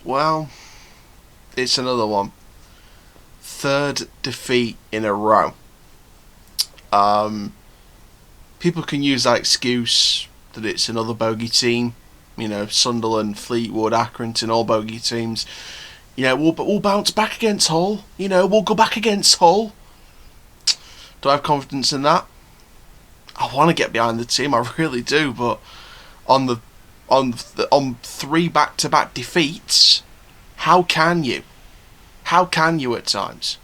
Well, it's another one. Third defeat in a row. People can use that excuse that it's another bogey team. Sunderland, Fleetwood, Accrington, all bogey teams. We'll bounce back against Hull. We'll go back against Hull. Do I have confidence in that? I want to get behind the team, I really do, but on 3 back-to-back defeats, how can you? How can you at times?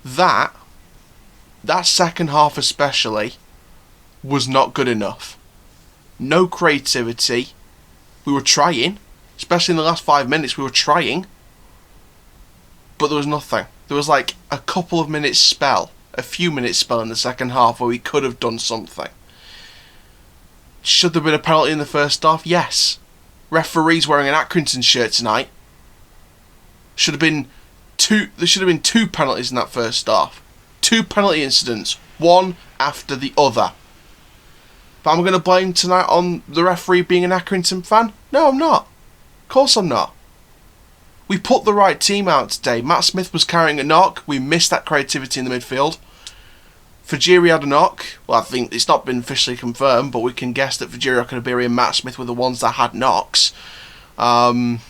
That second half especially was not good enough. No creativity. We were trying, especially in the last 5 minutes, we were trying, but there was nothing. There was like a couple of minutes spell, a few minutes spell in the second half where we could have done something. Should there have been a penalty in the first half? Yes. Referee's wearing an Accrington shirt tonight. There should have been 2 penalties in that first half. 2 penalty incidents, one after the other. But I'm going to blame tonight on the referee being an Accrington fan? No, I'm not. Of course I'm not. We put the right team out today. Matt Smith was carrying a knock. We missed that creativity in the midfield. Fajiri had a knock. Well, I think it's not been officially confirmed, but we can guess that Fajiri, Okunabiri and Matt Smith were the ones that had knocks. And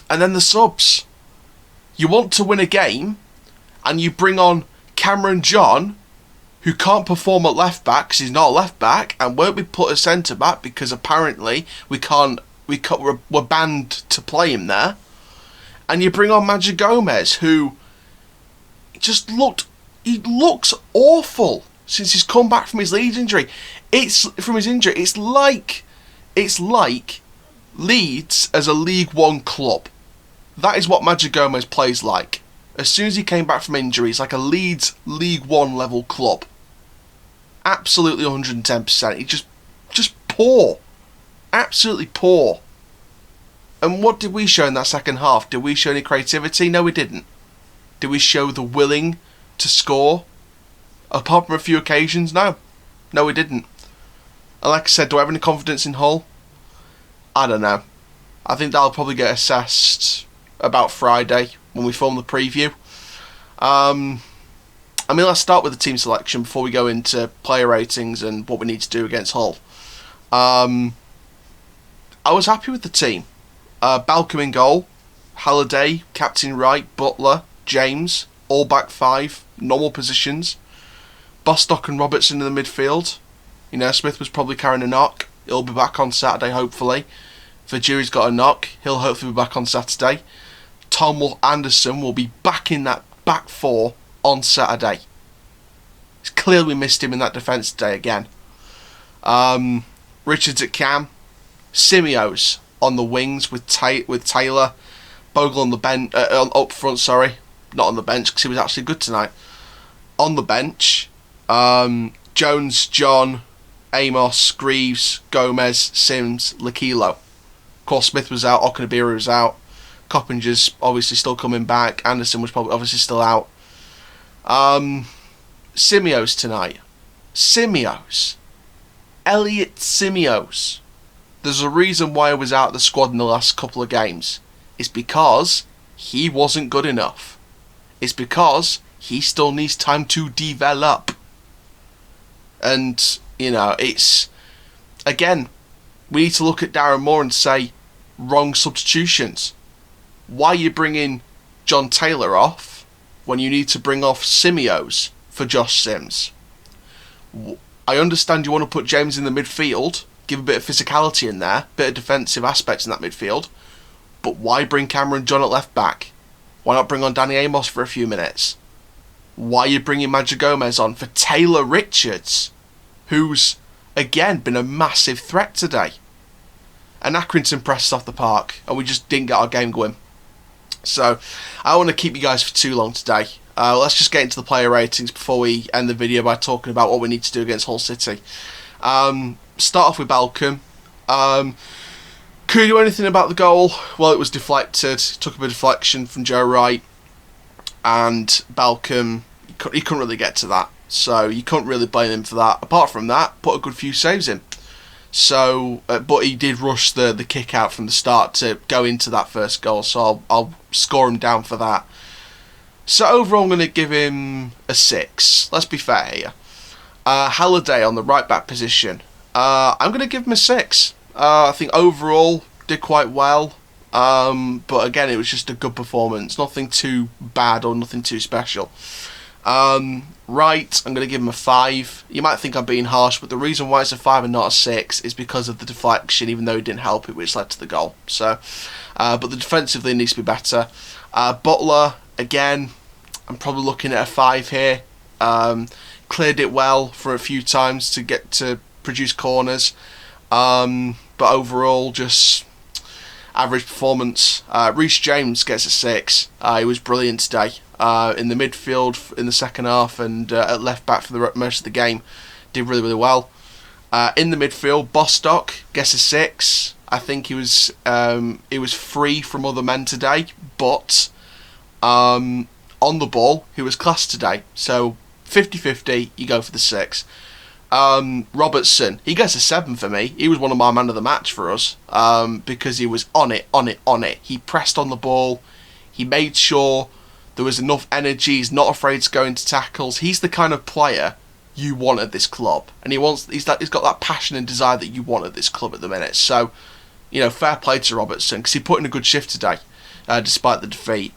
then the subs. You want to win a game, and you bring on Cameron John, who can't perform at left back because he's not a left back, and won't be put as centre back because apparently we're banned to play him there. And you bring on Majid Gomez, who looks awful since he's come back from his Leeds injury. It's like Leeds as a League One club. That is what Majid Gomez plays like. As soon as he came back from injury, he's like a Leeds League One level club. Absolutely 110%. He's just poor. Absolutely poor. And what did we show in that second half? Did we show any creativity? No, we didn't. Did we show the willing to score? Apart from a few occasions, no. No, we didn't. And like I said, do I have any confidence in Hull? I don't know. I think that'll probably get assessed about Friday when we film the preview. Let's start with the team selection before we go into player ratings and what we need to do against Hull. I was happy with the team. Balcom in goal, Halliday, Captain Wright, Butler, James, all back 5, normal positions. Bostock and Robertson in the midfield. Smith was probably carrying a knock. He'll be back on Saturday, hopefully. Fajiri's got a knock. He'll hopefully be back on Saturday. Tom Anderson will be back in that back 4 on Saturday. It's clear we missed him in that defence today again. Richards at cam. Simios on the wings with Taylor. Bogle on the bench, up front, sorry. Not on the bench because he was actually good tonight. On the bench, Jones, John, Amos, Greaves, Gomez, Sims, Lakilo. Of course, Smith was out, Okunabiri was out. Coppinger's obviously still coming back. Anderson was probably obviously still out. Simios tonight. Simios. Elliot Simios. There's a reason why he was out of the squad in the last couple of games. It's because he wasn't good enough. It's because he still needs time to develop. And, it's... Again, we need to look at Darren Moore and say, wrong substitutions. Why are you bringing John Taylor off when you need to bring off Simios for Josh Sims? I understand you want to put James in the midfield, give a bit of physicality in there, bit of defensive aspects in that midfield, but why bring Cameron John at left back? Why not bring on Danny Amos for a few minutes? Why are you bringing Majid Gomez on for Taylor Richards, who's, again, been a massive threat today? And Accrington pressed off the park, and we just didn't get our game going. So, I don't want to keep you guys for too long today. Let's just get into the player ratings before we end the video by talking about what we need to do against Hull City. Start off with Balcom. Could he do anything about the goal? Well, it was deflected. Took a bit of deflection from Joe Wright. And Balcom, he couldn't really get to that. So you couldn't really blame him for that. Apart from that, put a good few saves in. So, but he did rush the kick out from the start to go into that first goal. So I'll score him down for that. So overall, I'm going to give him a 6. Let's be fair here. Halliday on the right back position. I'm going to give him a 6. I think overall did quite well. But again, it was just a good performance. Nothing too bad or nothing too special. Right, I'm going to give him a 5. You might think I'm being harsh, but the reason why it's a 5 and not a 6 is because of the deflection, even though it didn't help it, which led to the goal. So, but the defensively needs to be better. Butler, again, I'm probably looking at a 5 here. Cleared it well for a few times to get to produce corners. But overall, just average performance. Reece James gets a 6. He was brilliant today. In the midfield in the second half and at left back for the most of the game, did really, really well. In the midfield, Bostock gets a 6. I think he was free from other men today, but on the ball, he was class today. So 50-50, you go for the 6. Robertson, he gets a 7 for me. He was one of my man of the match for us because he was on it. He pressed on the ball. He made sure there was enough energy. He's not afraid to go into tackles. He's the kind of player you want at this club, and he's got that passion and desire that you want at this club at the minute. So, fair play to Robertson because he put in a good shift today, despite the defeat.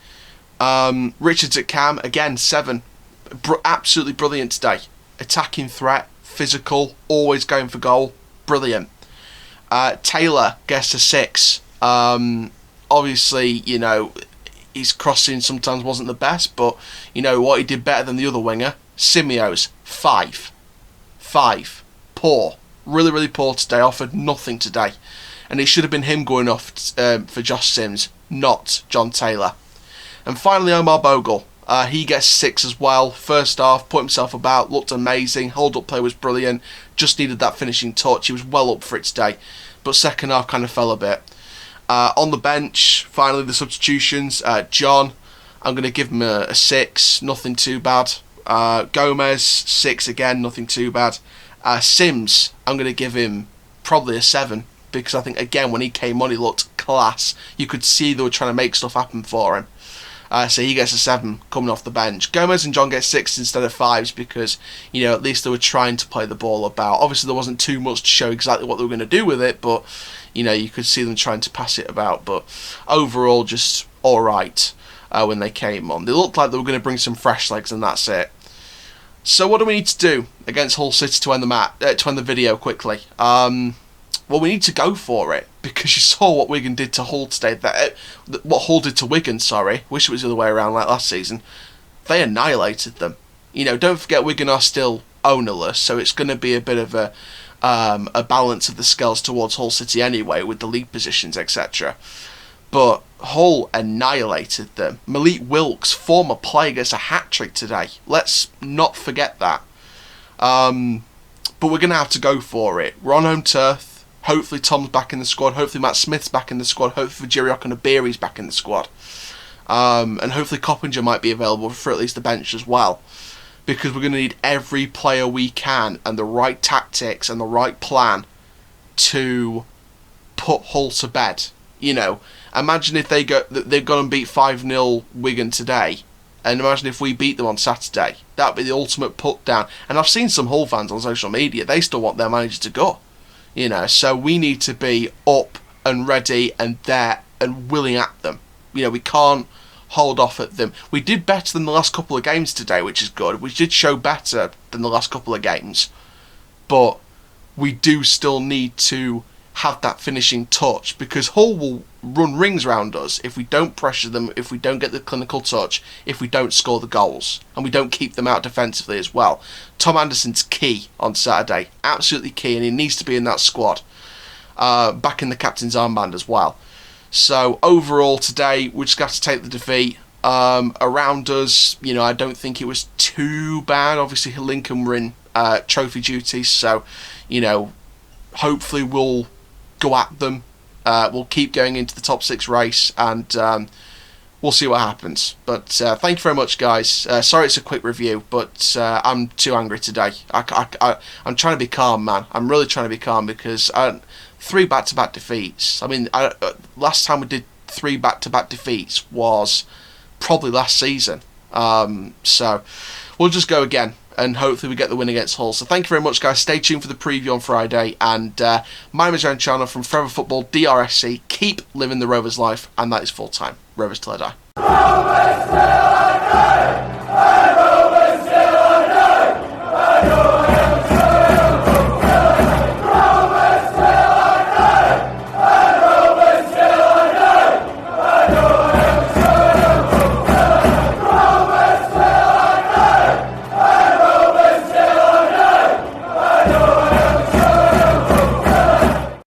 Richards at Cam, again 7, absolutely brilliant today. Attacking threat, physical, always going for goal, brilliant. Taylor gets a 6. Obviously, his crossing sometimes wasn't the best, but what he did better than the other winger. Simio's 5. Poor, really, really poor today. Offered nothing today, and it should have been him going off for Josh Sims, not John Taylor. And finally, Omar Bogle. He gets 6 as well. First half, put himself about, looked amazing. Hold-up play was brilliant. Just needed that finishing touch. He was well up for it today. But second half kind of fell a bit. On the bench, finally the substitutions. John, I'm going to give him a 6. Nothing too bad. Gomez, 6 again. Nothing too bad. Sims, I'm going to give him probably a 7. Because I think, again, when he came on, he looked class. You could see they were trying to make stuff happen for him. So he gets a 7 coming off the bench. Gomez and John get 6 instead of 5s because, at least they were trying to play the ball about. Obviously, there wasn't too much to show exactly what they were going to do with it, but, you could see them trying to pass it about. But overall, just alright when they came on. They looked like they were going to bring some fresh legs, and that's it. So what do we need to do against Hull City to end the video quickly? Well, we need to go for it because you saw what Wigan did to Hull today. What Hull did to Wigan, wish it was the other way around like last season. They annihilated them. Don't forget Wigan are still ownerless, so it's going to be a bit of a balance of the scales towards Hull City anyway with the league positions, etc. But Hull annihilated them. Malik Wilkes, former player, gets a hat-trick today. Let's not forget that. But we're going to have to go for it. We're on home turf. Hopefully Tom's back in the squad. Hopefully Matt Smith's back in the squad. Hopefully Jiriok and Abiri's back in the squad. And hopefully Coppinger might be available for at least the bench as well. Because we're going to need every player we can and the right tactics and the right plan to put Hull to bed. Imagine if they've gone and beat 5-0 Wigan today. And imagine if we beat them on Saturday. That would be the ultimate put down. And I've seen some Hull fans on social media. They still want their manager to go. So we need to be up and ready and there and willing at them. We can't hold off at them. We did better than the last couple of games today, which is good. We did show better than the last couple of games. But we do still need to have that finishing touch because Hull will run rings around us if we don't pressure them, if we don't get the clinical touch, if we don't score the goals, and we don't keep them out defensively as well. Tom Anderson's key on Saturday, absolutely key, and he needs to be in that squad, back in the captain's armband as well. So overall today, we just got to take the defeat. Around us, I don't think it was too bad. Obviously, Lincoln were in trophy duties, so, hopefully we'll go at them. We'll keep going into the top 6 race, and we'll see what happens. But thank you very much, guys. Sorry it's a quick review, but I'm too angry today. I'm trying to be calm, man. I'm really trying to be calm because 3 back-to-back defeats. I mean, last time we did 3 back-to-back defeats was probably last season. So we'll just go again, and hopefully we get the win against Hull. So thank you very much, guys. Stay tuned for the preview on Friday. And my name is Aaron Chandler from Forever Football, DRSC. Keep living the Rovers life, and that is full time. Rovers till I die.